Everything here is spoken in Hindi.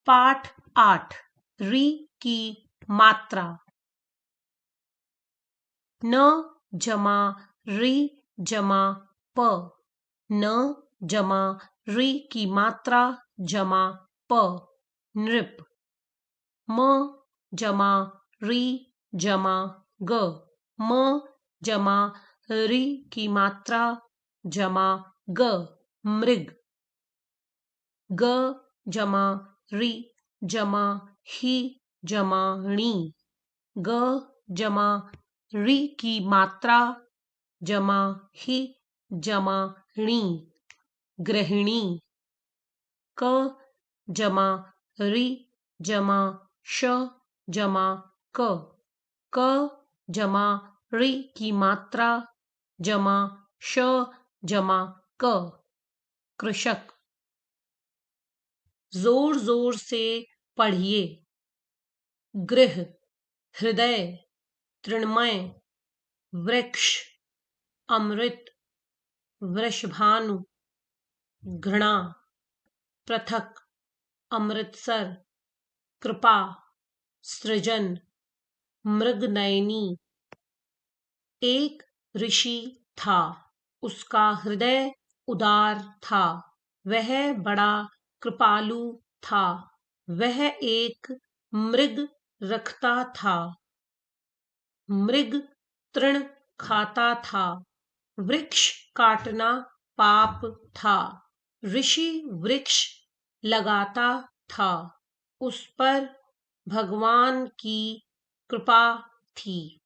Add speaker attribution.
Speaker 1: पाठ 8 री की मात्रा। न जमा री जमा प, न जमा री की मात्रा जमा प, नृप। म जमा री जमा ग, म जमा री की मात्रा जमा ग, मृग। ग जमा री जमा ही जमा णी, ग जमा री की मात्रा जमा ही जमा णी, गृहिणी। क जमा री जमा श जमा क, क जमा री की मात्रा जमा श जमा क, कृषक। जोर जोर से पढ़िए। गृह, हृदय, तृणमय, वृक्ष, अमृत, वृषभानु, घृणा, पृथक, अमृतसर, कृपा, सृजन, मृगनयनी। एक ऋषि था, उसका हृदय उदार था, वह बड़ा कृपालु था। वह एक मृग रखता था, मृग तृण खाता था, वृक्ष काटना पाप था। ऋषि वृक्ष लगाता था, उस पर भगवान की कृपा थी।